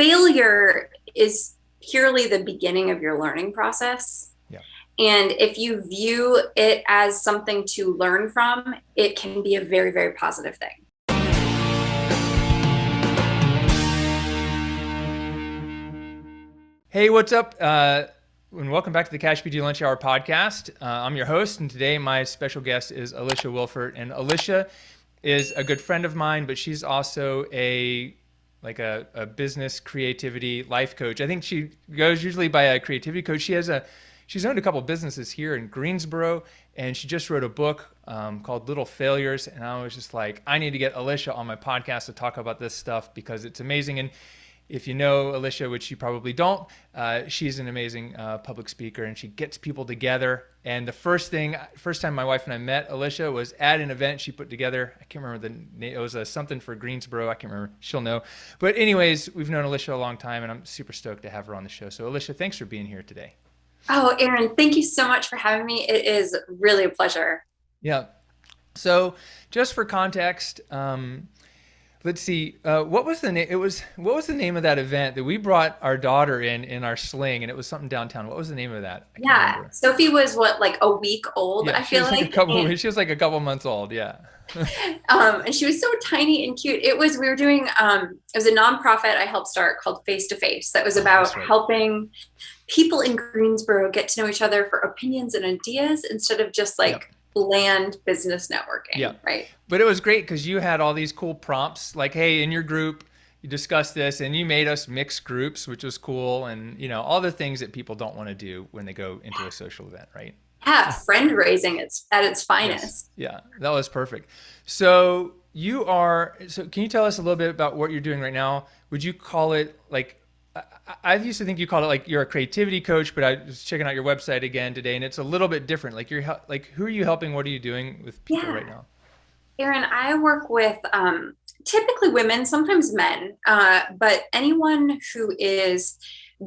failure is purely the beginning of your learning process. Yeah. And if you view it as something to learn from, it can be a very, very positive thing. Hey, what's up? And welcome back to the CashPT Lunch Hour podcast. I'm your host, and today my special guest is Alisha Wielfaert. And Alisha is a good friend of mine, but she's also a business creativity life coach. I think she goes usually by a creativity coach. She's owned a couple businesses here in Greensboro, and she just wrote a book called Little Failures. And I was just like, I need to get Alisha on my podcast to talk about this stuff because it's amazing. And if you know Alisha, which you probably don't, she's an amazing public speaker, and she gets people together. And the first time my wife and I met Alisha was at an event she put together. I can't remember the name. It was something for Greensboro. I can't remember. She'll know. But anyways, we've known Alisha a long time, and I'm super stoked to have her on the show. So Alisha, thanks for being here today. Oh, Aaron, thank you so much for having me. It is really a pleasure. Yeah. So just for context, let's see. What was the name? What was the name of that event that we brought our daughter in our sling, and it was something downtown? What was the name of that? I can't remember. Sophie was like a week old. Yeah, I feel like she was like a couple months old. Yeah. And she was so tiny and cute. We were doing it was a nonprofit I helped start called Face to Face that was about helping people in Greensboro get to know each other for opinions and ideas instead of just bland business networking. Yeah. Right. But it was great because you had all these cool prompts like, hey, in your group, you discussed this, and you made us mix groups, which was cool. And, all the things that people don't want to do when they go into a social event, right? Yeah. Friend raising at its finest. Yes. Yeah. That was perfect. So can you tell us a little bit about what you're doing right now? Would you call it I used to think you called it you're a creativity coach, but I was checking out your website again today, and it's a little bit different. Who are you helping? What are you doing with people right now? Aaron, I work with typically women, sometimes men, but anyone who is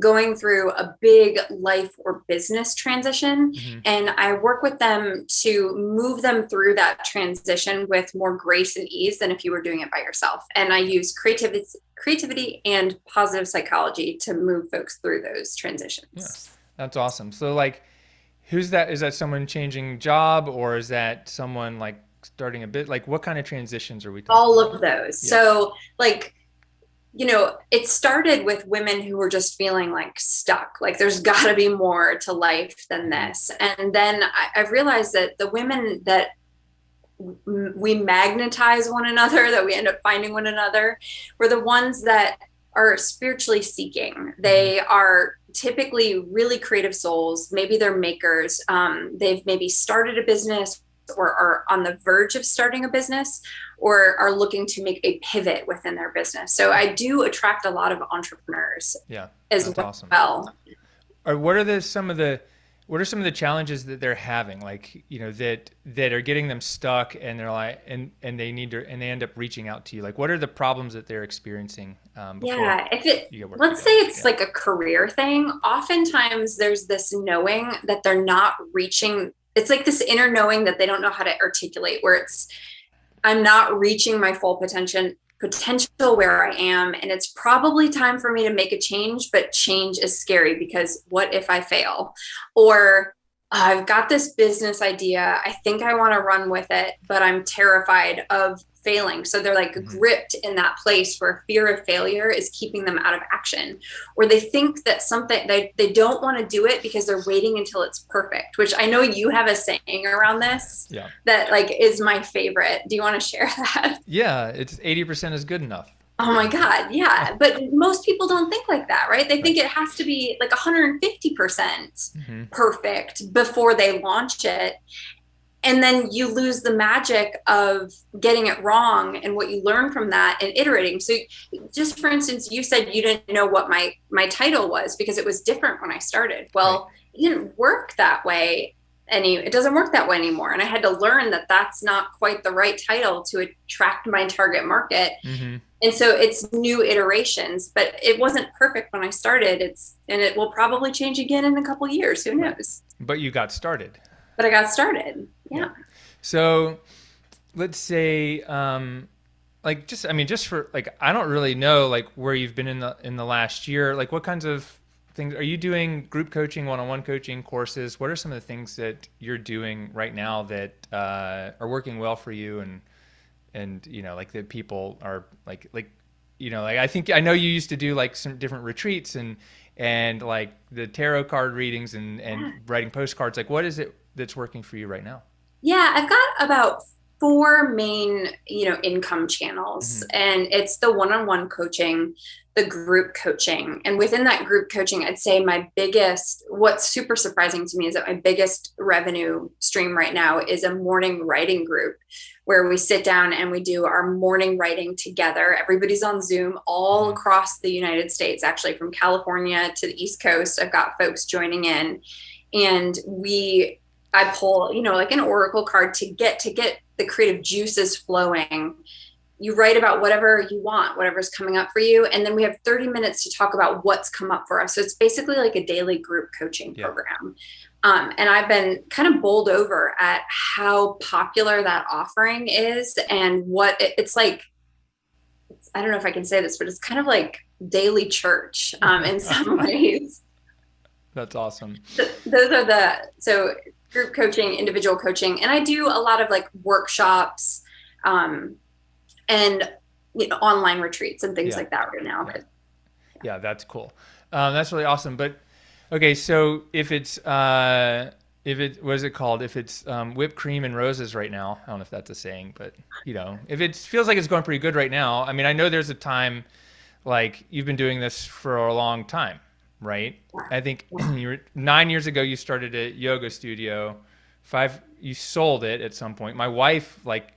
going through a big life or business transition. Mm-hmm. And I work with them to move them through that transition with more grace and ease than if you were doing it by yourself. And I use creativity and positive psychology to move folks through those transitions. Yeah, that's awesome. So who's that? Is that someone changing job, or is that someone starting a bit? What kind of transitions are we talking All about? Of those. Yeah. So it started with women who were just feeling stuck, there's got to be more to life than this. And then I realized that the women that we magnetize one another, that we end up finding one another, were the ones that are spiritually seeking. They are typically really creative souls. Maybe they're makers. They've maybe started a business or are on the verge of starting a business, or are looking to make a pivot within their business. So I do attract a lot of entrepreneurs. Yeah, as well. Awesome. Or what are some of the challenges that they're having, that are getting them stuck, and they're and they end up reaching out to you? What are the problems that they're experiencing? Let's say it's a career thing. Oftentimes there's this knowing that they're not reaching. It's this inner knowing that they don't know how to articulate, where I'm not reaching my full potential where I am. And it's probably time for me to make a change, but change is scary because what if I fail? Or I've got this business idea. I think I want to run with it, but I'm terrified of failing. So they're gripped in that place where fear of failure is keeping them out of action, or they think that something they don't want to do it because they're waiting until it's perfect, which I know you have a saying around this that is my favorite. Do you want to share that? Yeah. It's 80% is good enough. Oh my God. Yeah. But most people don't think like that, right? They think it has to be 150% perfect before they launch it. And then you lose the magic of getting it wrong and what you learn from that and iterating. So just for instance, you said you didn't know what my title was because it was different when I started. Well, It didn't work that way. It doesn't work that way anymore. And I had to learn that that's not quite the right title to attract my target market. Mm-hmm. And so it's new iterations, but it wasn't perfect when I started. And it will probably change again in a couple of years. Who knows? But you got started. But I got started. Yeah. So let's say like, just for like, I don't really know like where you've been in the last year. Like, what kinds of things are you doing? Group coaching, one-on-one coaching, courses? What are some of the things that you're doing right now that are working well for you, and like that people are like like I know you used to do like some different retreats and like the tarot card readings and writing postcards. Like, what is it that's working for you right now? Yeah, I've got about four main, income channels, Mm-hmm. and it's the one-on-one coaching, the group coaching. And within that group coaching, I'd say what's super surprising to me is that my biggest revenue stream right now is a morning writing group where we sit down and we do our morning writing together. Everybody's on Zoom all across the United States, actually from California to the East Coast. I've got folks joining in, and I pull, like an oracle card to get the creative juices flowing. You write about whatever you want, whatever's coming up for you. And then we have 30 minutes to talk about what's come up for us. So it's basically like a daily group coaching program. And I've been kind of bowled over at how popular that offering is, and what it's like. I don't know if I can say this, but it's kind of like daily church in some ways. That's awesome. Those are so group coaching, individual coaching, and I do a lot of like workshops and online retreats and things like that right now. Yeah, that's cool. That's really awesome. But okay, so if it's what is it called? If it's whipped cream and roses right now, I don't know if that's a saying, but if it feels like it's going pretty good right now. I mean, I know there's a time, like, you've been doing this for a long time, right? I think 9 years ago you started a yoga studio. You sold it at some point. My wife like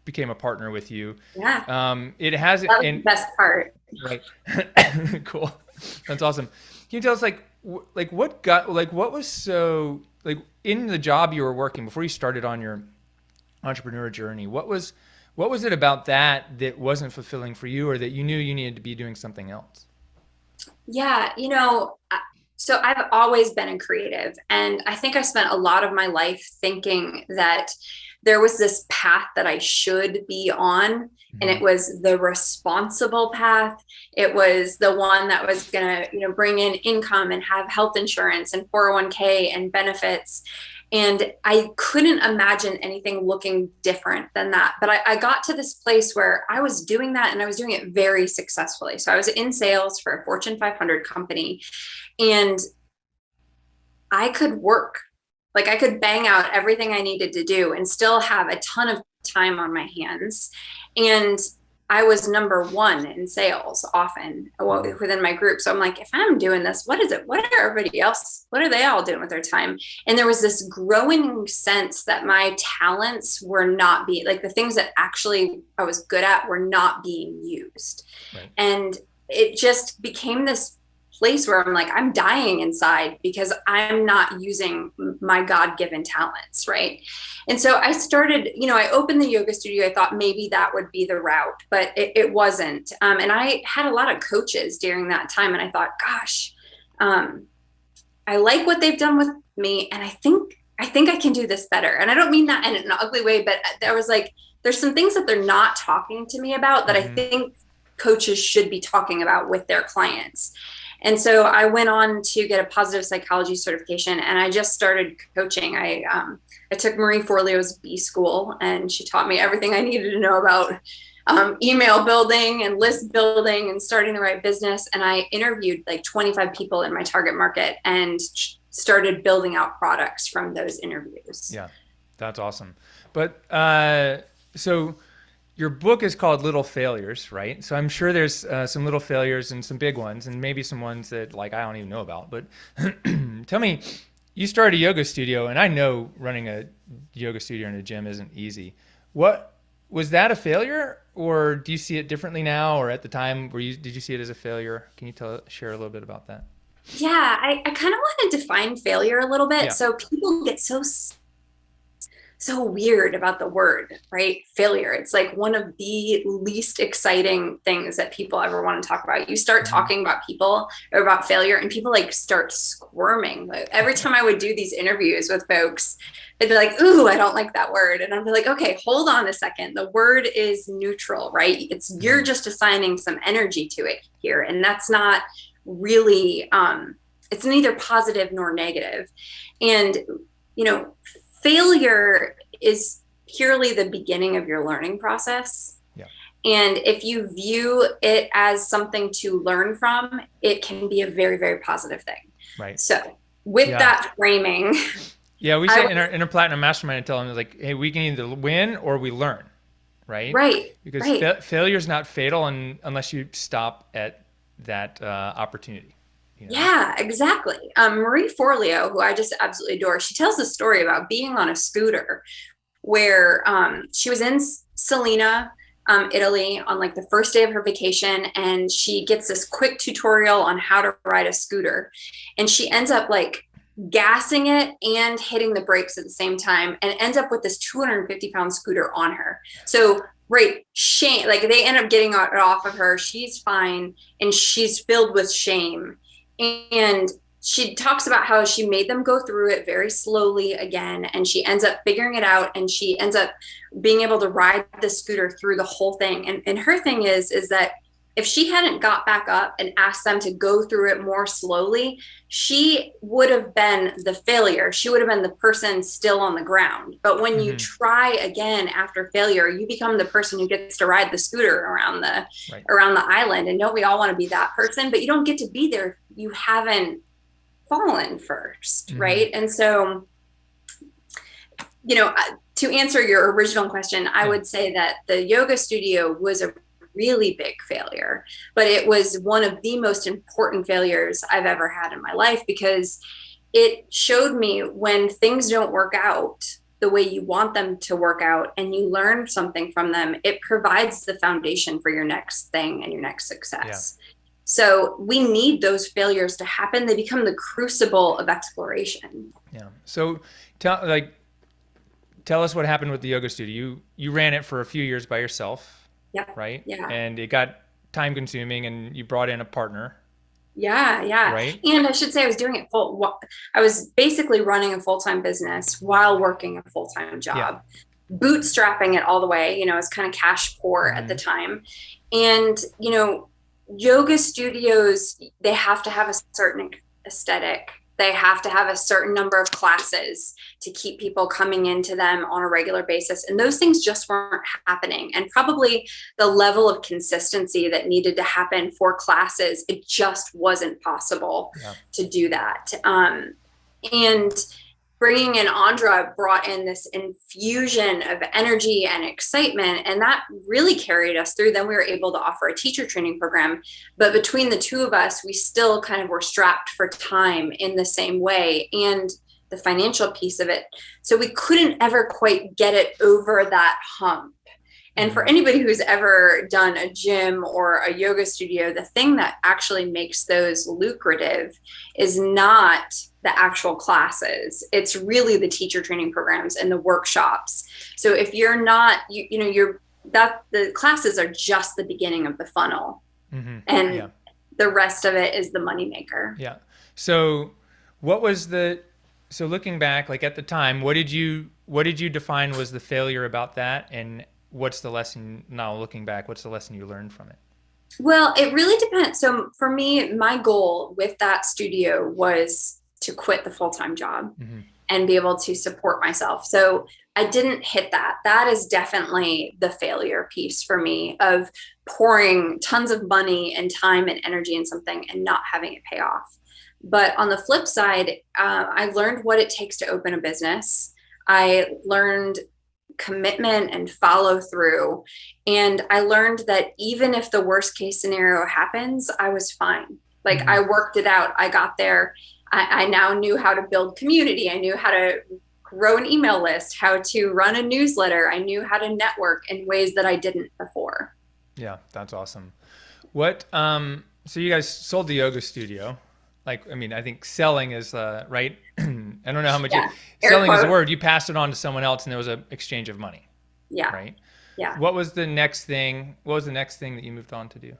became a partner with you. Yeah. It has, that was the best part. Right. Cool. That's awesome. Can you tell us what was so like in the job you were working before you started on your entrepreneur journey? What was it about that wasn't fulfilling for you, or that you knew you needed to be doing something else? Yeah, so I've always been a creative, and I think I spent a lot of my life thinking that there was this path that I should be on, and it was the responsible path. It was the one that was going to, bring in income and have health insurance and 401k and benefits. And I couldn't imagine anything looking different than that. But I got to this place where I was doing that, and I was doing it very successfully. So I was in sales for a Fortune 500 company, and I could work. Like, I could bang out everything I needed to do and still have a ton of time on my hands. And I was number one in sales often within my group. So I'm like, if I'm doing this, what is it? What are they all doing with their time? And there was this growing sense that my talents were not being, like, the things that actually I was good at were not being used. Right. And it just became this place where I'm like, I'm dying inside because I'm not using my God-given talents, right? And so I started, I opened the yoga studio. I thought maybe that would be the route, but it wasn't. And I had a lot of coaches during that time, and I thought, gosh, I like what they've done with me, and I think I can do this better. And I don't mean that in an ugly way, but there was like, there's some things that they're not talking to me about that I think coaches should be talking about with their clients. And so I went on to get a positive psychology certification, and I just started coaching. I took Marie Forleo's B School, and she taught me everything I needed to know about email building and list building and starting the right business. And I interviewed like 25 people in my target market and started building out products from those interviews. Yeah, that's awesome. But so your book is called Little Failures, right? So I'm sure there's some little failures and some big ones, and maybe some ones that like I don't even know about. But tell me, you started a yoga studio, and I know running a yoga studio in a gym isn't easy. What was that a failure, or do you see it differently now, or at the time did you see it as a failure? Can you share a little bit about that? Yeah, I kind of want to define failure a little bit. Yeah. So people get so so weird about the word, right? Failure. It's like one of the least exciting things that people ever want to talk about. You start talking about people or about failure, and people like start squirming. Like, every time I would do these interviews with folks, they'd be like, "Ooh, I don't like that word." And I'd be like, "Okay, hold on a second. The word is neutral, right? It's you're just assigning some energy to it here. And that's not really it's neither positive nor negative. And you know, failure is purely the beginning of your learning process. Yeah. And if you view it as something to learn from, it can be a very, very positive thing. Right. So with that framing. Yeah, we say in our platinum mastermind, I tell them like, hey, we can either win or we learn, right? Right. Because right. Failure is not fatal unless you stop at that opportunity. You know? Yeah, exactly. Marie Forleo, who I just absolutely adore, she tells a story about being on a scooter where she was in Salina, Italy on like the first day of her vacation. And she gets this quick tutorial on how to ride a scooter. And she ends up like gassing it and hitting the brakes at the same time and ends up with this 250-pound scooter on her. So right, shame, like they end up getting it off of her. She's fine. And she's filled with shame. And she talks about how she made them go through it very slowly again, and she ends up figuring it out, and she ends up being able to ride the scooter through the whole thing. And her thing is that if she hadn't got back up and asked them to go through it more slowly, she would have been the failure. She would have been the person still on the ground. But when you try again after failure, you become the person who gets to ride the scooter around the island. And don't we all want to be that person? But you don't get to be there if you haven't fallen first, right? And so, you know, to answer your original question, I would say that the yoga studio was a really big failure, but it was one of the most important failures I've ever had in my life, because it showed me when things don't work out the way you want them to work out and you learn something from them, it provides the foundation for your next thing and your next success. Yeah. So we need those failures to happen. They become the crucible of exploration. Yeah. So tell us what happened with the yoga studio. You ran it for a few years by yourself. Yeah. Right. Yeah. And it got time consuming, and you brought in a partner. Yeah. Yeah. Right. And I should say I was doing it I was basically running a full-time business while working a full-time job, bootstrapping it all the way. You know, I was kind of cash poor at the time. And, you know, yoga studios, they have to have a certain aesthetic. They have to have a certain number of classes to keep people coming into them on a regular basis. And those things just weren't happening. And probably the level of consistency that needed to happen for classes, it just wasn't possible to do that. And bringing in Andra brought in this infusion of energy and excitement, and that really carried us through. Then we were able to offer a teacher training program, but between the two of us, we still kind of were strapped for time in the same way, and the financial piece of it. So we couldn't ever quite get it over that hump. And for anybody who's ever done a gym or a yoga studio, the thing that actually makes those lucrative is not the actual classes. It's really the teacher training programs and the workshops. So if you're not, the classes are just the beginning of the funnel, and the rest of it is the moneymaker. Yeah. So so looking back, like at the time, what did you define was the failure about that? And what's the lesson now looking back? What's the lesson you learned from it? Well, it really depends. So for me, my goal with that studio was to quit the full-time job and be able to support myself. So I didn't hit that. That is definitely the failure piece for me, of pouring tons of money and time and energy in something and not having it pay off. But on the flip side, I learned what it takes to open a business. I learned commitment and follow through. And I learned that even if the worst case scenario happens, I was fine. Like I worked it out. I got there. I now knew how to build community. I knew how to grow an email list, how to run a newsletter. I knew how to network in ways that I didn't before. Yeah, that's awesome. What, so you guys sold the yoga studio. Like, I mean, I think selling is, right. I don't know how much Yeah. selling is a word. You passed it on to someone else and there was an exchange of money. Yeah. Right. Yeah. What was the next thing that you moved on to do?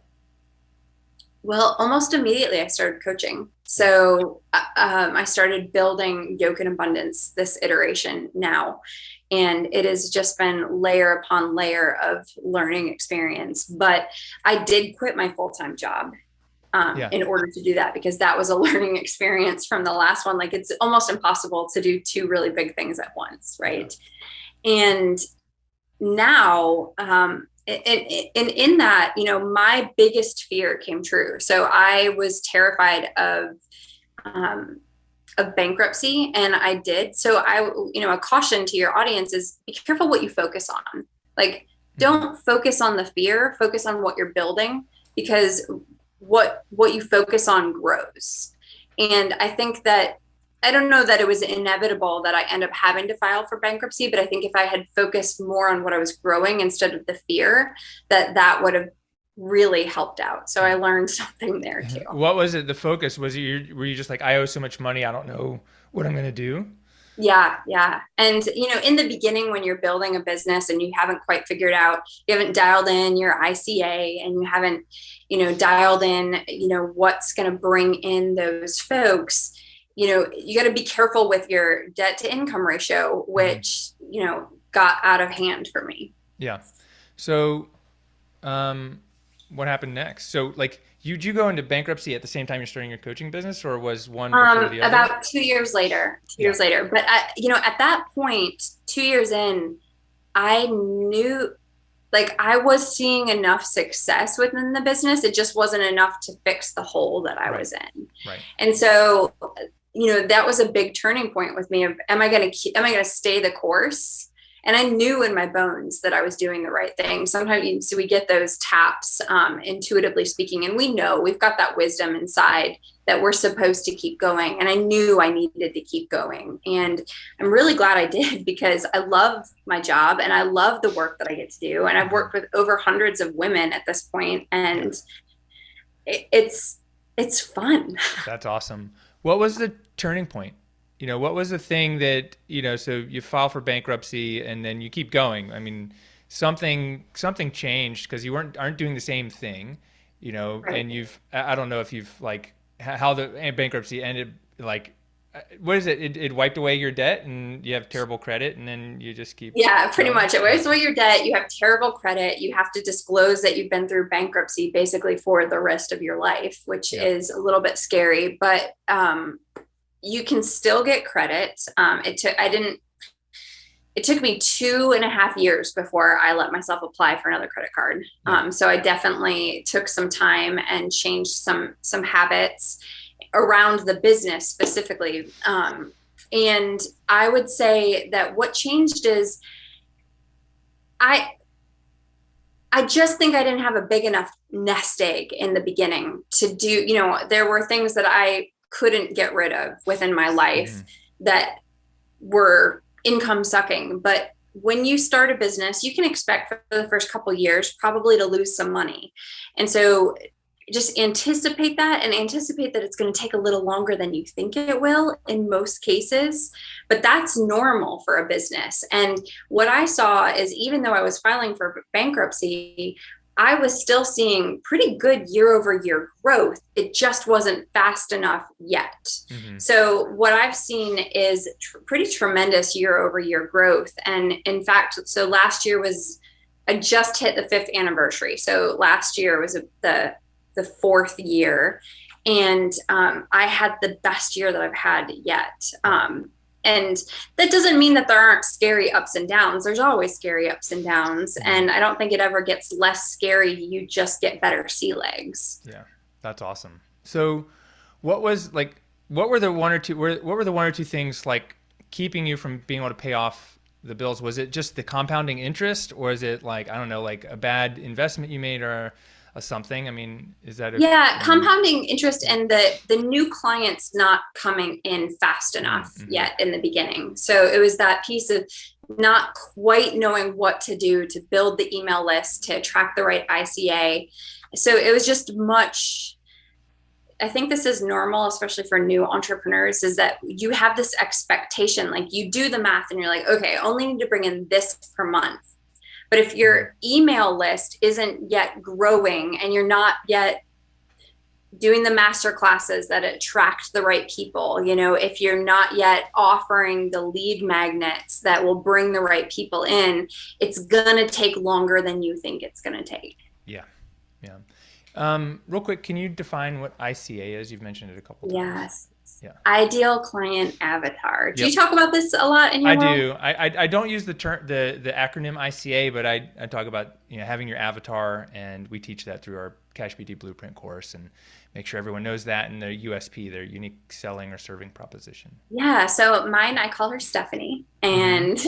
Well, almost immediately I started coaching. So I started building Yoke and Abundance, this iteration now. And it has just been layer upon layer of learning experience. But I did quit my full-time job in order to do that, because that was a learning experience from the last one. Like, it's almost impossible to do two really big things at once, right? Yeah. And now, in that, you know, my biggest fear came true. So I was terrified of bankruptcy, and I did. So a caution to your audience is be careful what you focus on. Like, don't focus on the fear, focus on what you're building, because what you focus on grows. And I think that, I don't know that it was inevitable that I end up having to file for bankruptcy, but I think if I had focused more on what I was growing instead of the fear, that would have really helped out. So I learned something there too. What was it? The focus was it, were you just like, I owe so much money, I don't know what I'm going to do? Yeah. And, you know, in the beginning, when you're building a business and you haven't quite figured out, you haven't dialed in your ICA, and you haven't, you know, dialed in, you know, what's going to bring in those folks, you know, you got to be careful with your debt to income ratio, which, you know, got out of hand for me. Yeah. So, what happened next? So, like, you go into bankruptcy at the same time you're starting your coaching business, or was one before the other? About 2 years later. But you know, at that point, 2 years in, I knew, like, I was seeing enough success within the business. It just wasn't enough to fix the hole that I was in. Right. And so, you know, that was a big turning point with me of, am I going to stay the course? And I knew in my bones that I was doing the right thing. Sometimes we get those taps, intuitively speaking, and we know we've got that wisdom inside that we're supposed to keep going. And I knew I needed to keep going. And I'm really glad I did, because I love my job and I love the work that I get to do. And I've worked with over hundreds of women at this point, and it's fun. That's awesome. What was the turning point? You know, what was the thing that, you know, so you file for bankruptcy and then you keep going. I mean, something changed because you aren't doing the same thing, you know, right. And I don't know if you've, like, how the bankruptcy ended, like, what is it? It wiped away your debt and you have terrible credit, and then you just keep. Yeah, pretty much. It wipes away your debt. You have terrible credit. You have to disclose that you've been through bankruptcy basically for the rest of your life, which is a little bit scary, but, you can still get credit. It took me 2.5 years before I let myself apply for another credit card. So I definitely took some time and changed some habits around the business specifically. And I would say that what changed is I just think I didn't have a big enough nest egg in the beginning to do, you know, there were things that I couldn't get rid of within my life that were income sucking. But when you start a business, you can expect for the first couple of years probably to lose some money. And so just anticipate that, and anticipate that it's going to take a little longer than you think it will in most cases, but that's normal for a business. And what I saw is, even though I was filing for bankruptcy, I was still seeing pretty good year-over-year growth. It just wasn't fast enough yet. So what I've seen is pretty tremendous year-over-year growth. And in fact, so last year I just hit the 5th anniversary. So last year was the 4th year. And I had the best year that I've had yet. And that doesn't mean that there aren't scary ups and downs. There's always scary ups and downs. And I don't think it ever gets less scary. You just get better sea legs. Yeah, that's awesome. So what were the one or two things, like, keeping you from being able to pay off the bills? Was it just the compounding interest, or is it, like, I don't know, like a bad investment you made, or something? I mean, is that compounding interest, and the new clients not coming in fast enough yet in the beginning. So it was that piece of not quite knowing what to do to build the email list, to attract the right ICA. So it was just I think this is normal, especially for new entrepreneurs, is that you have this expectation, like you do the math and you're like, okay, I only need to bring in this per month. But if your email list isn't yet growing and you're not yet doing the master classes that attract the right people, if you're not yet offering the lead magnets that will bring the right people in, it's going to take longer than you think it's going to take. Yeah. Yeah. Real quick, can you define what ICA is? You've mentioned it a couple times. Yes. Yeah. Ideal client avatar. Do you talk about this a lot in your world? I do. I don't use the term, the acronym ICA, but I talk about, having your avatar, and we teach that through our CashPT Blueprint course, and make sure everyone knows that, and their USP, their unique selling or serving proposition. Yeah. So mine, I call her Stephanie, and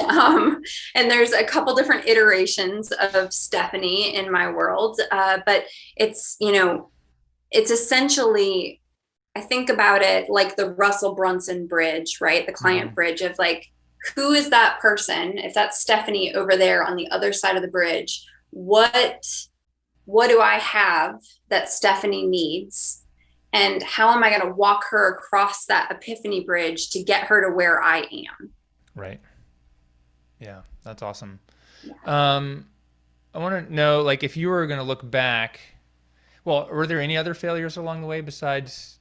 and there's a couple different iterations of Stephanie in my world, but it's it's essentially, I think about it like the Russell Brunson bridge, right? The client bridge of like, who is that person? If that's Stephanie over there on the other side of the bridge, what do I have that Stephanie needs? And how am I going to walk her across that epiphany bridge to get her to where I am? Right. Yeah, that's awesome. Yeah. I want to know, like, if you were going to look back, well, were there any other failures along the way besides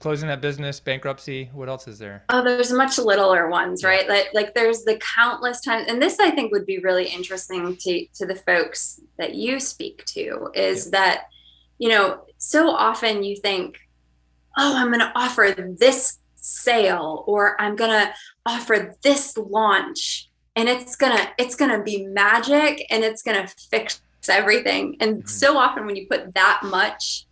closing that business, bankruptcy? What else is there? Oh, there's much littler ones, right? Like there's the countless times, and this I think would be really interesting to the folks that you speak to, is that, so often you think, oh, I'm going to offer this sale, or I'm going to offer this launch, and it's going to be magic, and it's going to fix everything. And so often when you put that much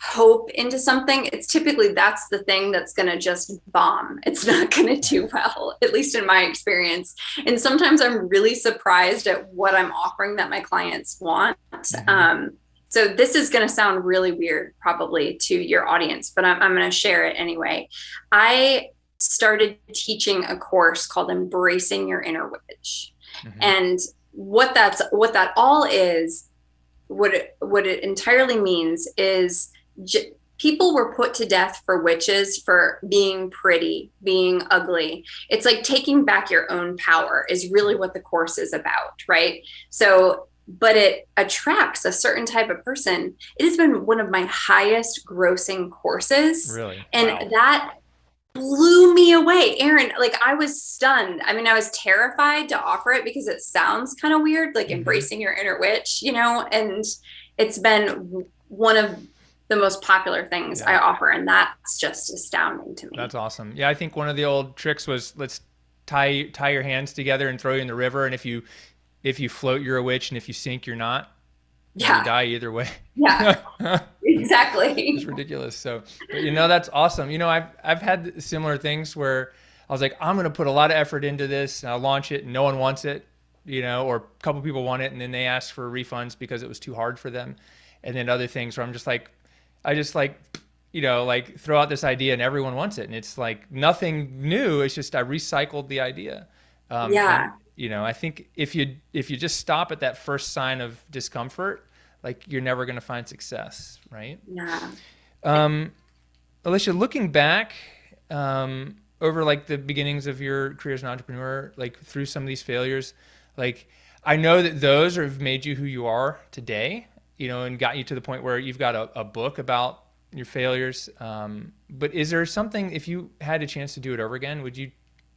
hope into something, it's typically that's the thing that's going to just bomb. It's not going to do well, at least in my experience. And sometimes I'm really surprised at what I'm offering that my clients want. So this is going to sound really weird probably to your audience, but I'm going to share it anyway. I started teaching a course called Embracing Your Inner Witch. And what that all is, what it entirely means is people were put to death for witches for being pretty, being ugly. It's like taking back your own power is really what the course is about, right? So, but it attracts a certain type of person. It has been one of my highest grossing courses. Really? And that blew me away, Aaron. Like, I was stunned. I mean, I was terrified to offer it because it sounds kind of weird, like embracing your inner witch, and it's been one of the most popular things I offer. And that's just astounding to me. That's awesome. Yeah. I think one of the old tricks was, let's tie your hands together and throw you in the river. And if you float, you're a witch. And if you sink, you're not. You die either way. Yeah, exactly. It's ridiculous. So, but, that's awesome. I've had similar things where I was like, I'm going to put a lot of effort into this, and I'll launch it and no one wants it, or a couple people want it, and then they ask for refunds because it was too hard for them. And then other things where I'm just like, throw out this idea and everyone wants it. And it's like nothing new. It's just, I recycled the idea. And, I think if you just stop at that first sign of discomfort, like, you're never going to find success. Right. Yeah. Alisha, looking back, over like the beginnings of your career as an entrepreneur, like through some of these failures, like, I know that those have made you who you are today, and got you to the point where you've got a book about your failures. But is there something, if you had a chance to do it over again,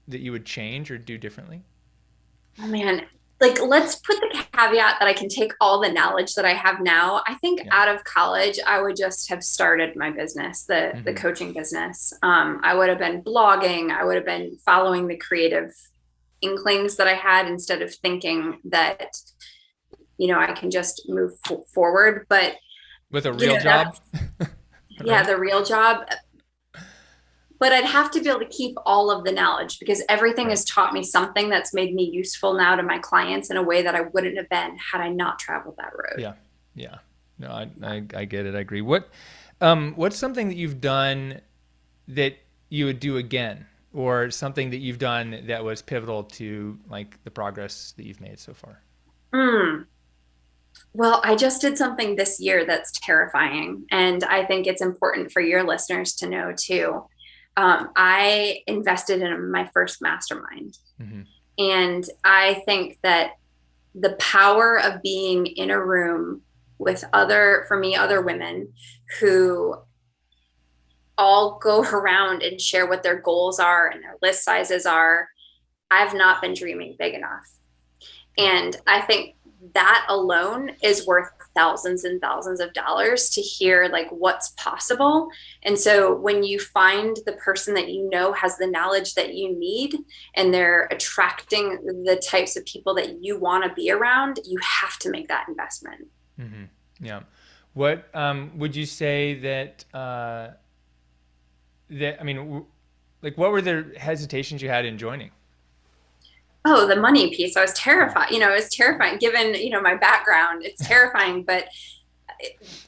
that you would change or do differently? Oh man, like, let's put the caveat that I can take all the knowledge that I have now. I think out of college, I would just have started my business, the coaching business. I would have been blogging. I would have been following the creative inklings that I had, instead of thinking that, I can just move forward. But with a real job. Yeah, the real job. But I'd have to be able to keep all of the knowledge, because everything has taught me something that's made me useful now to my clients in a way that I wouldn't have been had I not traveled that road. Yeah. Yeah. No, I get it. I agree. What's something that you've done that you would do again, or something that you've done that was pivotal to like the progress that you've made so far? Well, I just did something this year that's terrifying. And I think it's important for your listeners to know too. I invested in my first mastermind. Mm-hmm. And I think that the power of being in a room with other women who all go around and share what their goals are and their list sizes are, I've not been dreaming big enough. And I think that alone is worth thousands and thousands of dollars to hear like what's possible. And so when you find the person that you know has the knowledge that you need and they're attracting the types of people that you want to be around, you have to make that investment. Mm-hmm. Yeah. What would you say that what were the hesitations you had in joining? Oh, the money piece. I was terrified. It was terrifying given, my background. It's terrifying, but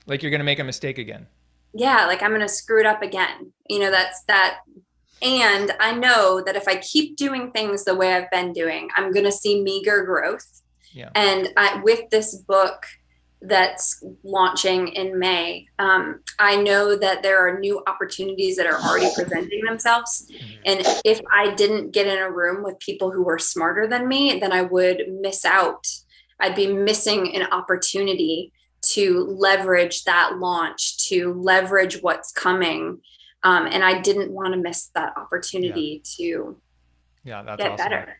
like you're going to make a mistake again. Yeah, like I'm going to screw it up again. That's that. And I know that if I keep doing things the way I've been doing, I'm going to see meager growth. Yeah. And with this book that's launching in May, I know that there are new opportunities that are already presenting themselves. Mm-hmm. And if I didn't get in a room with people who were smarter than me, then I would miss out. I'd be missing an opportunity to leverage that launch, to leverage what's coming. And I didn't want to miss that opportunity to that's get awesome. better.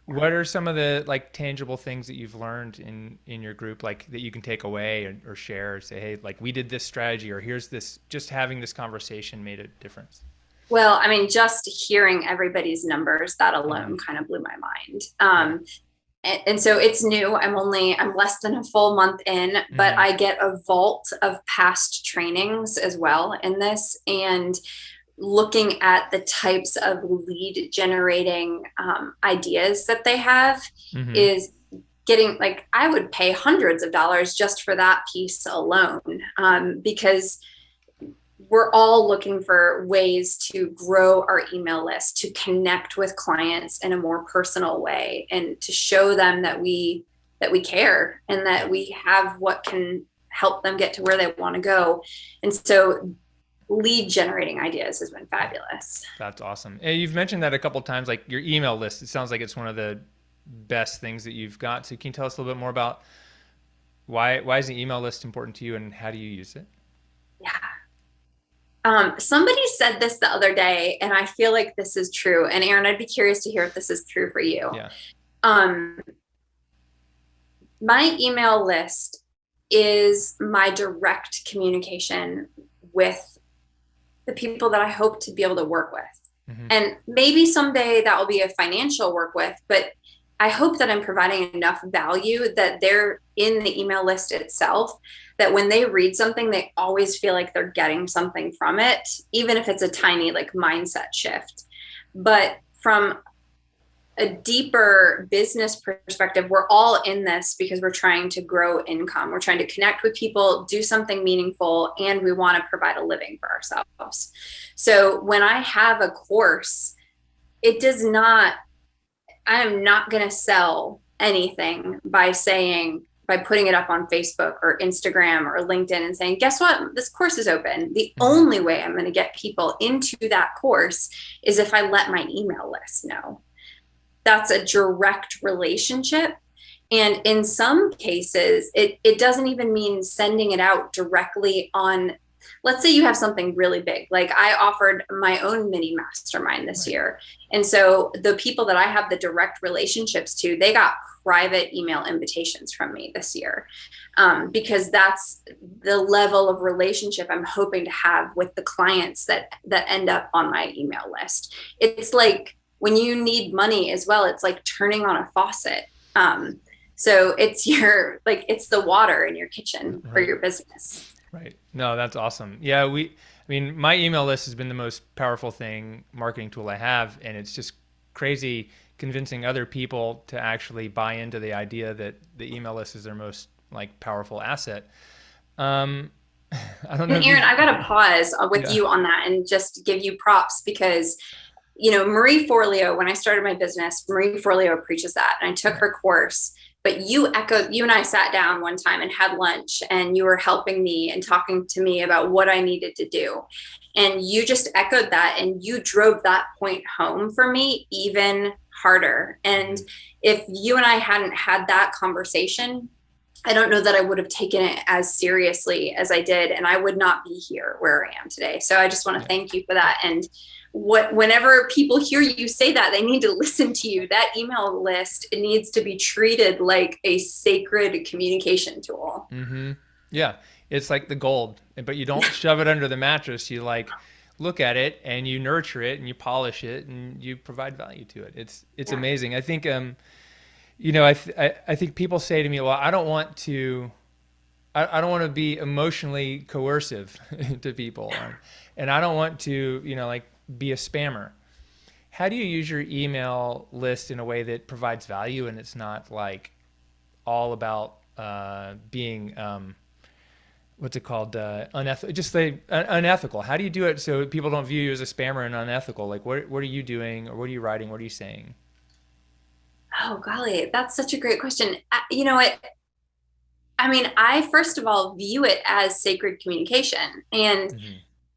What are some of the like tangible things that you've learned in your group, like that you can take away or share or say, hey, like we did this strategy, or here's this, just having this conversation made a difference? Well, I mean, just hearing everybody's numbers, that alone kind of blew my mind. And so it's new. I'm less than a full month in, but I get a vault of past trainings as well in this. And looking at the types of lead generating ideas that they have is getting, like, I would pay hundreds of dollars just for that piece alone, because we're all looking for ways to grow our email list, to connect with clients in a more personal way, and to show them that we care and that we have what can help them get to where they want to go. And so lead generating ideas has been fabulous. That's awesome. And you've mentioned that a couple of times, like your email list. It sounds like it's one of the best things that you've got. So can you tell us a little bit more about why is the email list important to you and how do you use it? Yeah. Somebody said this the other day, and I feel like this is true. And Aaron, I'd be curious to hear if this is true for you. Yeah. My email list is my direct communication with the people that I hope to be able to work with. And maybe someday that will be a financial work with, but I hope that I'm providing enough value that they're in the email list itself, that when they read something, they always feel like they're getting something from it, even if it's a tiny like mindset shift. But from a deeper business perspective, we're all in this because we're trying to grow income. We're trying to connect with people, do something meaningful, and we want to provide a living for ourselves. So when I have a course, I'm not going to sell anything by putting it up on Facebook or Instagram or LinkedIn and saying, guess what? This course is open. The only way I'm going to get people into that course is if I let my email list know. That's a direct relationship. And in some cases, it doesn't even mean sending it out directly on, let's say you have something really big. Like I offered my own mini mastermind this year. And so the people that I have the direct relationships to, they got private email invitations from me this year, because that's the level of relationship I'm hoping to have with the clients that end up on my email list. It's like when you need money as well, it's like turning on a faucet. So it's it's the water in your kitchen for your business. Right. No, that's awesome. Yeah, my email list has been the most powerful marketing tool I have. And it's just crazy convincing other people to actually buy into the idea that the email list is their most like powerful asset. I don't know. Aaron, I got to pause with you on that and just give you props because, Marie Forleo, when I started my business, Marie Forleo preaches that. And I took her course but you and I sat down one time and had lunch, and you were helping me and talking to me about what I needed to do. And you just echoed that, and you drove that point home for me even harder. And if you and I hadn't had that conversation, I don't know that I would have taken it as seriously as I did, and I would not be here where I am today. So I just want to thank you for that. And whenever people hear you say that, they need to listen to you. That email list, it needs to be treated like a sacred communication tool. Mm-hmm. Yeah. It's like the gold, but you don't shove it under the mattress. You like look at it and you nurture it and you polish it and you provide value to it. It's amazing. I think, you know, I think people say to me, well, I don't want to be emotionally coercive to people. And I don't want to, you know, like be a spammer. How do you use your email list in a way that provides value and it's not like all about being, what's it called? Unethical, just like unethical. How do you do it so people don't view you as a spammer and unethical? Like what are you doing, or what are you writing? What are you saying? Oh, golly, that's such a great question. You know what? I mean, I first of all view it as sacred communication, and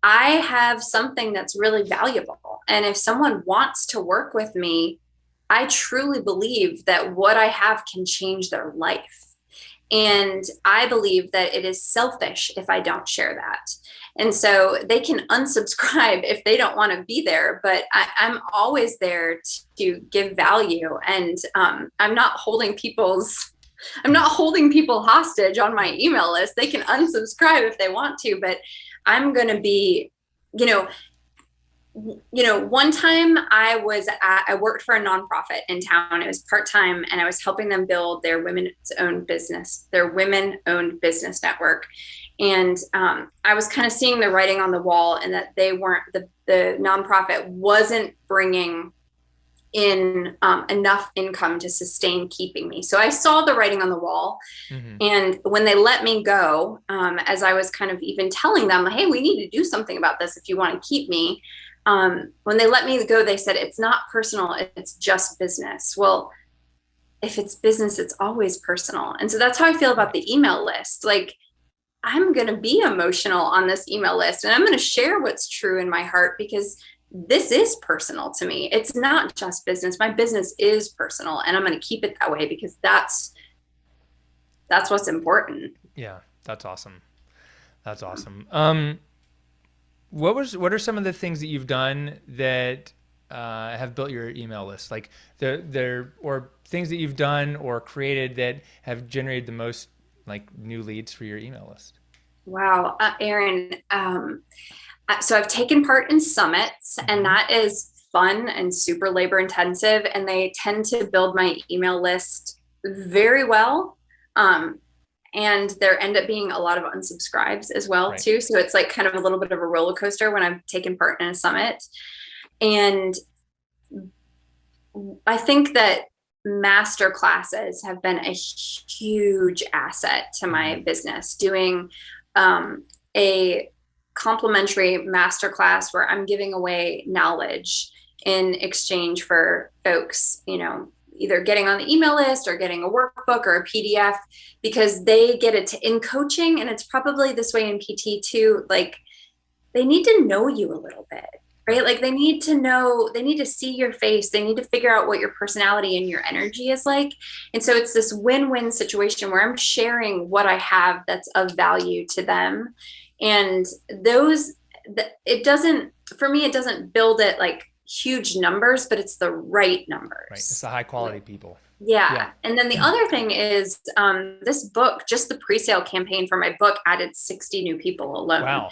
I have something that's really valuable. And if someone wants to work with me, I truly believe that what I have can change their life. And I believe that it is selfish if I don't share that. And so they can unsubscribe if they don't want to be there, but I'm always there to give value. And I'm not holding people hostage on my email list. They can unsubscribe if they want to, but I'm going to be, you know, one time I worked for a nonprofit in town. It was part-time, and I was helping them build their women-owned business network. And I was kind of seeing the writing on the wall, and that they weren't, the nonprofit wasn't bringing in enough income to sustain keeping me. So I saw the writing on the wall. And when they let me go, as I was kind of even telling them, hey, we need to do something about this if you want to keep me. When they let me go, they said, it's not personal, it's just business. Well, if it's business, it's always personal. And so that's how I feel about the email list. Like, I'm going to be emotional on this email list, and I'm going to share what's true in my heart, because this is personal to me. It's not just business. My business is personal, and I'm going to keep it that way, because that's what's important. Yeah, that's awesome. That's awesome. What are some of the things that you've done that have built your email list? Like or things that you've done or created that have generated the most like new leads for your email list? Wow, Aaron. So I've taken part in summits, and that is fun and super labor intensive, and they tend to build my email list very well. And there end up being a lot of unsubscribes as well, too. So it's like kind of a little bit of a roller coaster when I've taken part in a summit. And I think that master classes have been a huge asset to my business. Doing a complimentary masterclass where I'm giving away knowledge in exchange for folks, you know, either getting on the email list or getting a workbook or a PDF, because they get it in coaching. And it's probably this way in PT too. Like, they need to know you a little bit, right? Like, they need to see your face. They need to figure out what your personality and your energy is like. And so it's this win-win situation where I'm sharing what I have that's of value to them. And it doesn't build it like huge numbers, but it's the right numbers. Right. It's the high quality people. Yeah. And then the other thing is this book, just the pre-sale campaign for my book added 60 new people alone. Wow.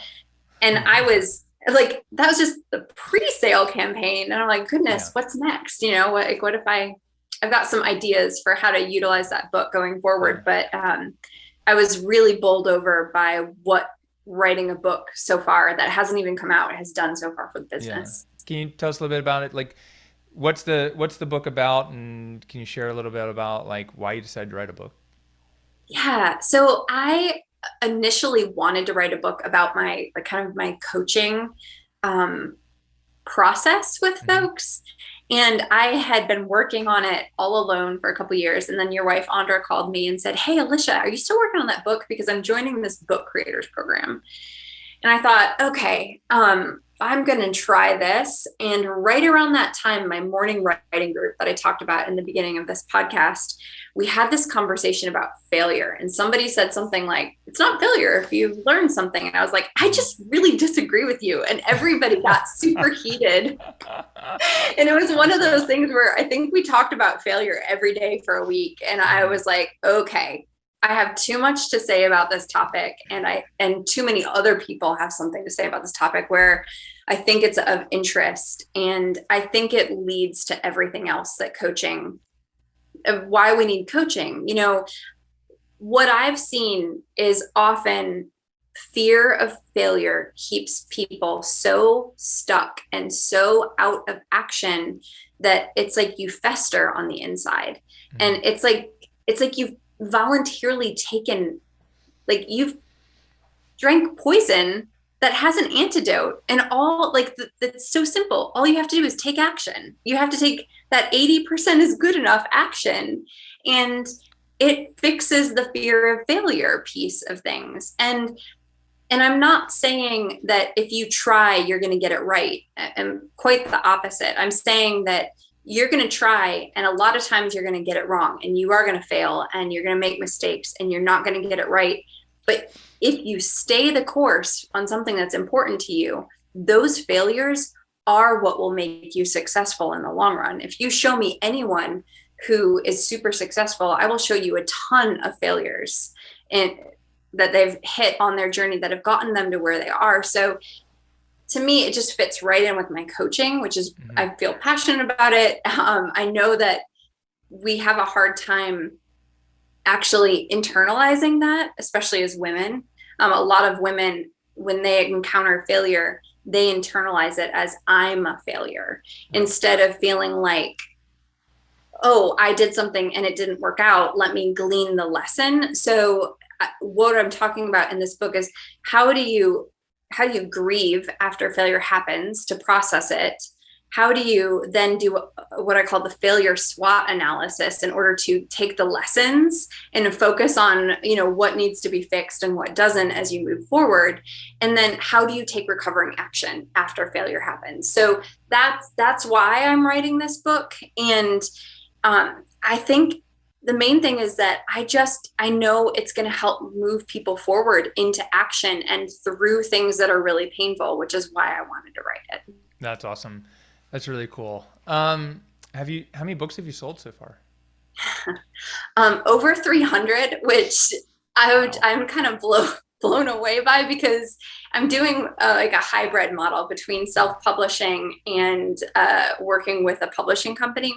And I was like, that was just the pre-sale campaign. And I'm like, goodness, what's next? You know, what if I've got some ideas for how to utilize that book going forward. But I was really bowled over by what writing a book so far that hasn't even come out has done so far for the business. Yeah. Can you tell us a little bit about it? Like, what's the book about? And can you share a little bit about like why you decided to write a book? Yeah. So I initially wanted to write a book about my coaching process with folks. And I had been working on it all alone for a couple of years. And then your wife, Andra, called me and said, "Hey, Alisha, are you still working on that book? Because I'm joining this book creators program." And I thought, okay, I'm going to try this. And right around that time, my morning writing group that I talked about in the beginning of this podcast, we had this conversation about failure. And somebody said something like, "It's not failure if you learn something." And I was like, "I just really disagree with you." And everybody got super heated. And it was one of those things where I think we talked about failure every day for a week. And I was like, okay, I have too much to say about this topic, and too many other people have something to say about this topic where I think it's of interest, and I think it leads to everything else that coaching, of why we need coaching. What I've seen is often fear of failure keeps people so stuck and so out of action that it's like you fester on the inside. And it's like you've voluntarily taken, like you've drank poison that has an antidote, and all it's so simple. All you have to do is take action. You have to take that 80% is good enough action, and it fixes the fear of failure piece of things. And I'm not saying that if you try, you're going to get it right. And quite the opposite. I'm saying that you're going to try, and a lot of times you're going to get it wrong, and you are going to fail, and you're going to make mistakes, and you're not going to get it right. But if you stay the course on something that's important to you, those failures are what will make you successful in the long run. If you show me anyone who is super successful, I will show you a ton of failures and that they've hit on their journey that have gotten them to where they are. So to me, it just fits right in with my coaching, which is, I feel passionate about it. I know that we have a hard time actually internalizing that, especially as women. A lot of women, when they encounter failure, they internalize it as, "I'm a failure," instead of feeling like, "Oh, I did something and it didn't work out. Let me glean the lesson." So what I'm talking about in this book is how do you grieve after failure happens to process it? How do you then do what I call the failure SWOT analysis in order to take the lessons and focus on, what needs to be fixed and what doesn't as you move forward? And then how do you take recovering action after failure happens? So that's why I'm writing this book. And I think the main thing is that I know it's going to help move people forward into action and through things that are really painful, which is why I wanted to write it. That's awesome. That's really cool. How many books have you sold so far? Over 300, which I'm kind of blown away by, because I'm doing like a hybrid model between self-publishing and working with a publishing company.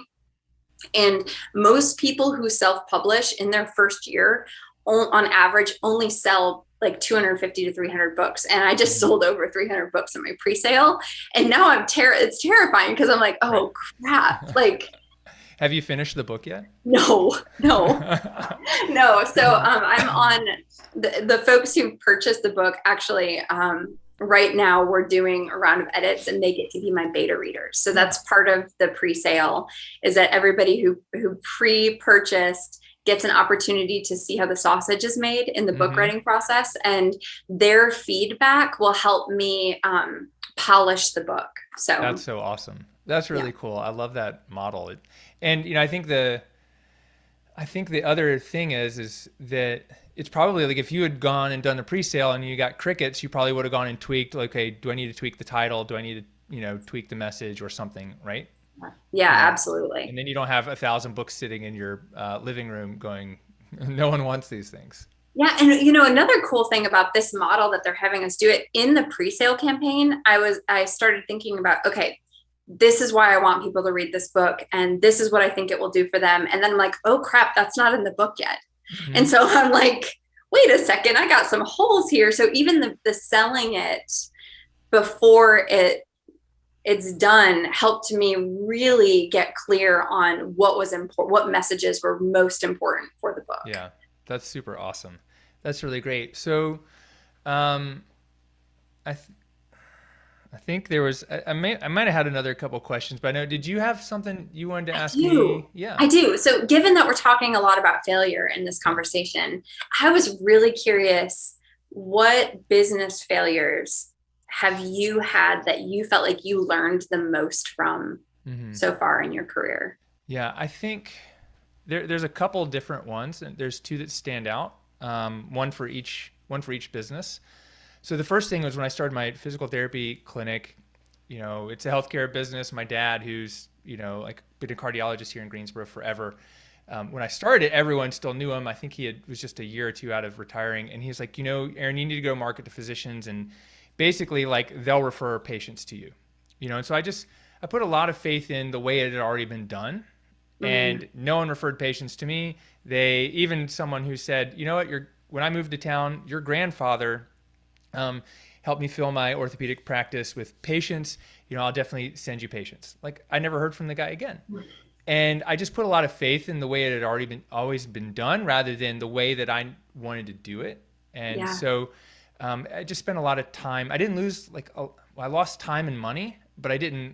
And most people who self-publish in their first year, on average, only sell like 250 to 300 books. And I just sold over 300 books in my pre-sale. And now it's terrifying, because I'm like, oh crap. Like, have you finished the book yet? No. So I'm on the folks who purchased the book. Actually, right now we're doing a round of edits, and they get to be my beta readers. So that's part of the pre-sale, is that everybody who pre-purchased gets an opportunity to see how the sausage is made in the book writing process, and their feedback will help me polish the book. So that's so awesome. That's really cool. I love that model. And I think the other thing is that it's probably like, if you had gone and done the pre-sale and you got crickets, you probably would have gone and tweaked, like, okay, do I need to tweak the title? Do I need to, tweak the message or something, right? Yeah, absolutely. And then you don't have 1,000 books sitting in your living room going, no one wants these things. Yeah. And, another cool thing about this model that they're having us do it in the pre-sale campaign, I started thinking about, okay, this is why I want people to read this book, and this is what I think it will do for them. And then I'm like, oh crap, that's not in the book yet. And so I'm like, wait a second, I got some holes here. So even the selling it before it's done helped me really get clear on what was important, what messages were most important for the book. Yeah, that's super awesome. That's really great. So I think there was, I might have had another couple questions, but I know, did you have something you wanted to I ask do. me? Yeah. I do. So, given that we're talking a lot about failure in this Yeah. conversation, I was really curious, what business failures have you had that you felt like you learned the most from so far in your career? Yeah, I think there's a couple different ones, and there's two that stand out. One for each business. So the first thing was when I started my physical therapy clinic. It's a healthcare business. My dad, who's like been a cardiologist here in Greensboro forever. When I started, everyone still knew him. I think was just a year or two out of retiring, and he's like, Aaron, you need to go market to physicians, and basically like they'll refer patients to you. And so I put a lot of faith in the way it had already been done, and no one referred patients to me. Even someone who said, when I moved to town, your grandfather helped me fill my orthopedic practice with patients. I'll definitely send you patients. Like, I never heard from the guy again. And I just put a lot of faith in the way it had always been done, rather than the way that I wanted to do it. And so I just spent a lot of time. I didn't lose I lost time and money, but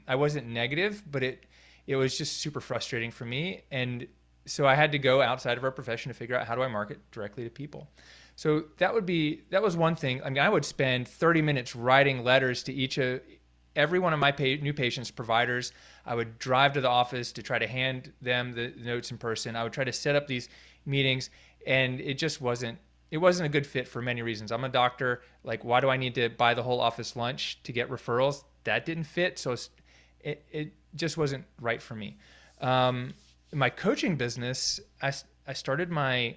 I wasn't negative, but it was just super frustrating for me. And so I had to go outside of our profession to figure out, how do I market directly to people? So that was one thing. I mean, I would spend 30 minutes writing letters to every one of my new patients' providers. I would drive to the office to try to hand them the notes in person. I would try to set up these meetings, and it wasn't a good fit for many reasons. I'm a doctor. Like, why do I need to buy the whole office lunch to get referrals? That didn't fit. So it just wasn't right for me. My coaching business, I started my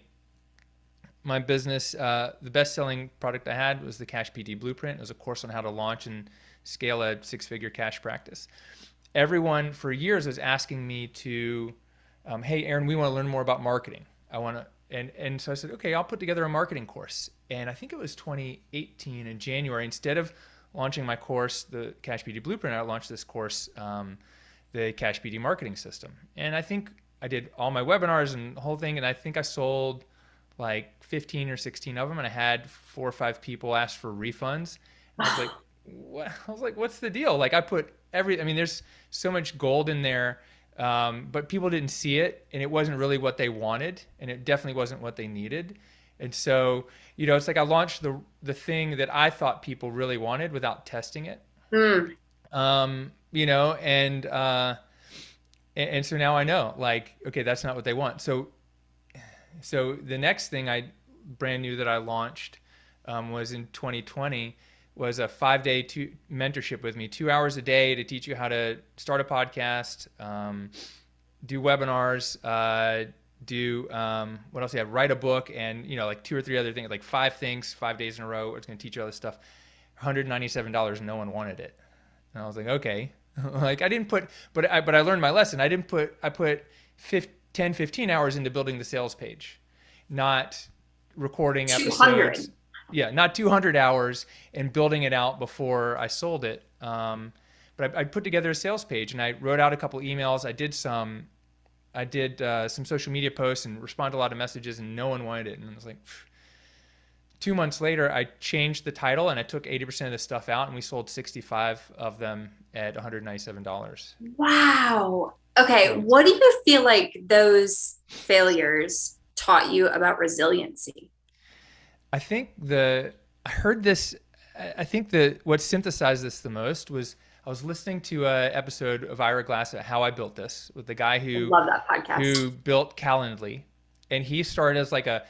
business, the best-selling product I had was the CashPT Blueprint. It was a course on how to launch and scale a six-figure cash practice. Everyone for years was asking me to, hey, Aaron, we want to learn more about marketing. And so I said, okay, I'll put together a marketing course. And I think it was 2018 in January. Instead of launching my course, the CashPT Blueprint, I launched this course, the CashPT Marketing System. And I think I did all my webinars and the whole thing, and I think I sold like 15 or 16 of them, and I had 4 or 5 people ask for refunds. And I was like, what? I was like, what's the deal? Like, I put there's so much gold in there, but people didn't see it, and it wasn't really what they wanted, and it definitely wasn't what they needed. And so, it's like I launched the thing that I thought people really wanted without testing it. And so now I know, like, okay, that's not what they want. So the next thing brand new that I launched was in 2020, was a 5-day mentorship with me, 2 hours a day to teach you how to start a podcast, do webinars, what else? Write a book, and like 2 or 3 other things, like 5 things, 5 days in a row. It's going to teach you all this stuff. $197. No one wanted it. And I was like, okay. Like, I didn't put, but I learned my lesson. I put 10, 15 hours into building the sales page, not recording 200. episodes. Yeah, not 200 hours and building it out before I sold it. But I put together a sales page, and I wrote out a couple emails. I did some social media posts and responded to a lot of messages, and no one wanted it. And I was like, 2 months later, I changed the title, and I took 80% of the stuff out, and we sold 65 of them at $197. Wow. Okay. What do you feel like those failures taught you about resiliency? I think what synthesized this the most was, I was listening to an episode of Ira Glass at How I Built This, with the guy who love that podcast, who built Calendly, and he started as like a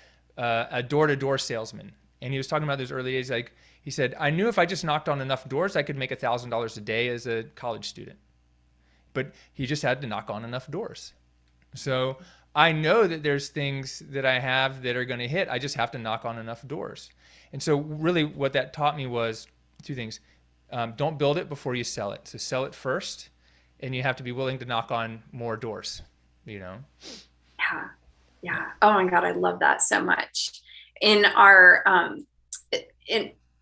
door-to-door salesman. And he was talking about those early days. Like, he said, I knew if I just knocked on enough doors, I could make $1,000 a day as a college student. But he just had to knock on enough doors. So I know that there's things that I have that are going to hit. I just have to knock on enough doors. And so really what that taught me was 2 things. Don't build it before you sell it. So sell it first, and you have to be willing to knock on more doors, Yeah. Oh my God. I love that so much. In our,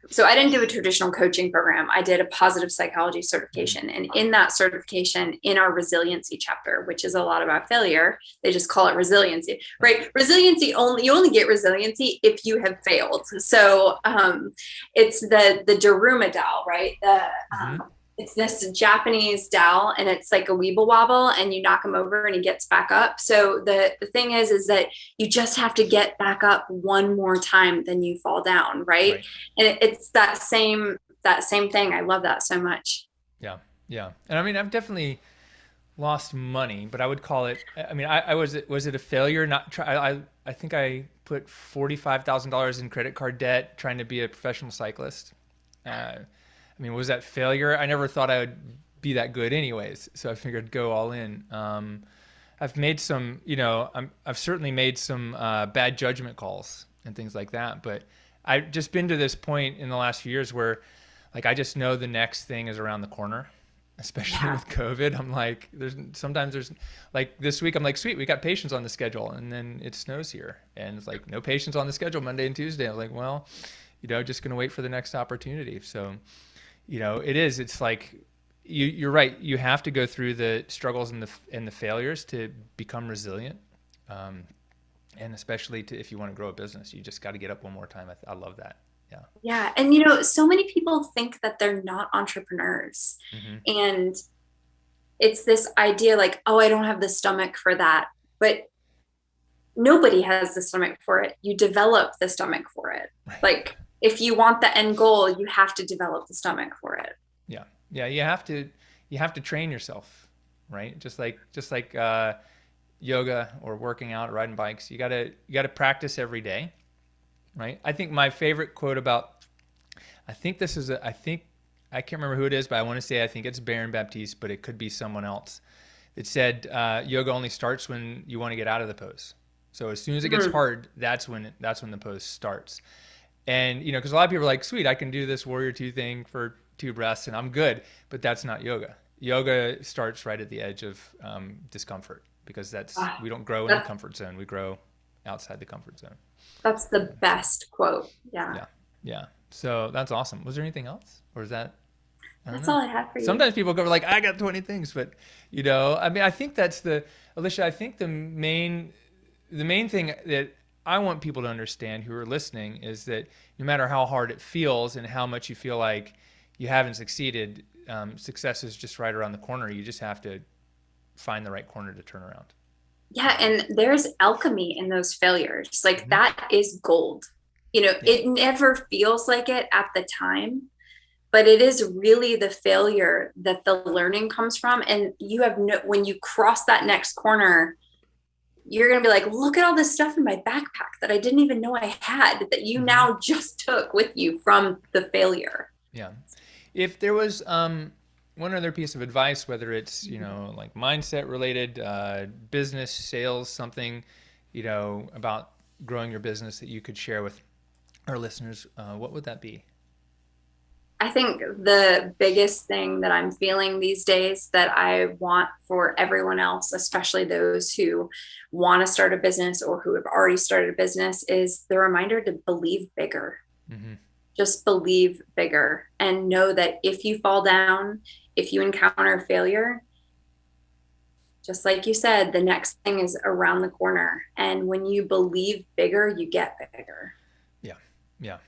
so I didn't do a traditional coaching program. I did a positive psychology certification. And in that certification, in our resiliency chapter, which is a lot about failure, they just call it resiliency, right? Resiliency you only get resiliency if you have failed. So it's the Daruma Dow, right? It's this Japanese dowel, and it's like a weeble wobble, and you knock him over and he gets back up. So the thing is that you just have to get back up one more time than you fall down, right? And it's that same thing. I love that so much. Yeah, yeah. And I mean, I've definitely lost money, but I would call it. I mean, I was it a failure? Not try. I think I put $45,000 in credit card debt trying to be a professional cyclist. I mean, was that failure? I never thought I would be that good anyways. So I figured go all in. I've made some, I've certainly made some bad judgment calls and things like that. But I've just been to this point in the last few years where like, I just know the next thing is around the corner, especially with COVID. I'm like, sometimes there's like this week, I'm like, sweet, we got patients on the schedule. And then it snows here and it's like no patients on the schedule Monday and Tuesday. I'm like, well, just going to wait for the next opportunity. So, it's like, you're right. You have to go through the struggles and the failures to become resilient. And especially if you want to grow a business, you just got to get up one more time. I love that. Yeah. Yeah. And, so many people think that they're not entrepreneurs. And it's this idea like, oh, I don't have the stomach for that. But nobody has the stomach for it. You develop the stomach for it. Right. Like, if you want the end goal, you have to develop the stomach for it. Yeah. Yeah. You have to train yourself, right? Just like yoga or working out, or riding bikes. You gotta practice every day, right? I think my favorite quote I can't remember who it is, but I think it's Baron Baptiste, but it could be someone else. It said, yoga only starts when you want to get out of the pose. So as soon as it gets hard, that's when the pose starts. And, because a lot of people are like, sweet, I can do this warrior two thing for 2 breaths and I'm good. But that's not yoga. Yoga starts right at the edge of discomfort, because we don't grow in the comfort zone. We grow outside the comfort zone. That's the best quote. Yeah. Yeah. Yeah. So that's awesome. Was there anything else? Or is that? That's all I have for you. Sometimes people go like, I got 20 things, but I mean, I think Alisha, I think the main thing that I want people to understand who are listening is that no matter how hard it feels and how much you feel like you haven't succeeded, success is just right around the corner. You just have to find the right corner to turn around. Yeah. And there's alchemy in those failures. Like that is gold. It never feels like it at the time, but it is really the failure that the learning comes from. And when you cross that next corner, you're going to be like, look at all this stuff in my backpack that I didn't even know I had, that you now just took with you from the failure. Yeah. If there was one other piece of advice, whether it's, like mindset related, business, sales, something, about growing your business that you could share with our listeners, what would that be? I think the biggest thing that I'm feeling these days that I want for everyone else, especially those who want to start a business or who have already started a business, is the reminder to believe bigger. Just believe bigger and know that if you fall down, if you encounter failure, just like you said, the next thing is around the corner. And when you believe bigger, you get bigger. Yeah. Yeah.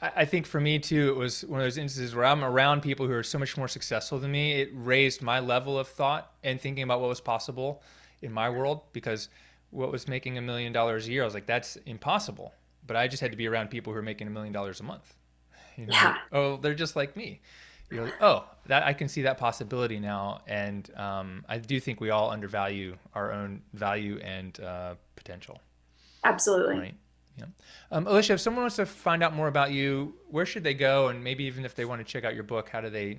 I think for me too, it was one of those instances where I'm around people who are so much more successful than me. It raised my level of thought and thinking about what was possible in my world, because what was making $1 million a year, I was like, that's impossible. But I just had to be around people who are making $1 million a month. Yeah. Oh, they're just like me. You're like, oh, that I can see that possibility now. And I do think we all undervalue our own value and potential. Absolutely. Right. Yeah. Alisha, if someone wants to find out more about you, where should they go? And maybe even if they want to check out your book, how do they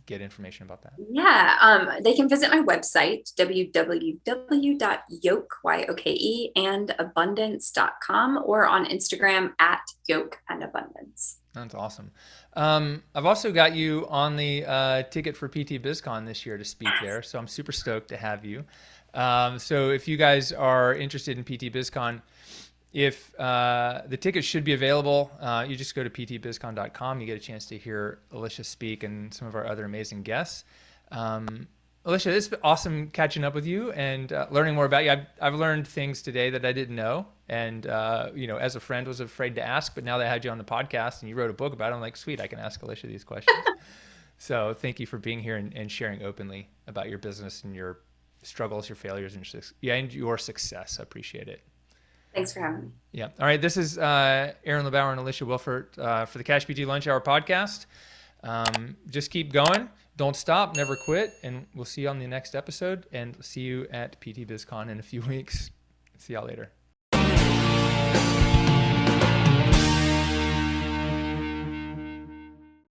get information about that? Yeah, they can visit my website, www.yokeandabundance.com, or on Instagram at Yoke and Abundance. That's awesome. I've also got you on the ticket for PT BizCon this year to speak there. So I'm super stoked to have you. So if you guys are interested in PT BizCon, if the tickets should be available, you just go to ptbizcon.com. You get a chance to hear Alisha speak and some of our other amazing guests. Alisha, it's been awesome catching up with you and learning more about you. I've learned things today that I didn't know, and as a friend was afraid to ask, but now that I had you on the podcast and you wrote a book about it, I'm like, sweet, I can ask Alisha these questions. So thank you for being here and sharing openly about your business and your struggles, your failures, and your success. I appreciate it. Thanks for having me. Yeah. All right. This is Aaron LeBauer and Alisha Wielfaert for the CashPT Lunch Hour podcast. Just keep going. Don't stop. Never quit. And we'll see you on the next episode, and see you at PT BizCon in a few weeks. See y'all later.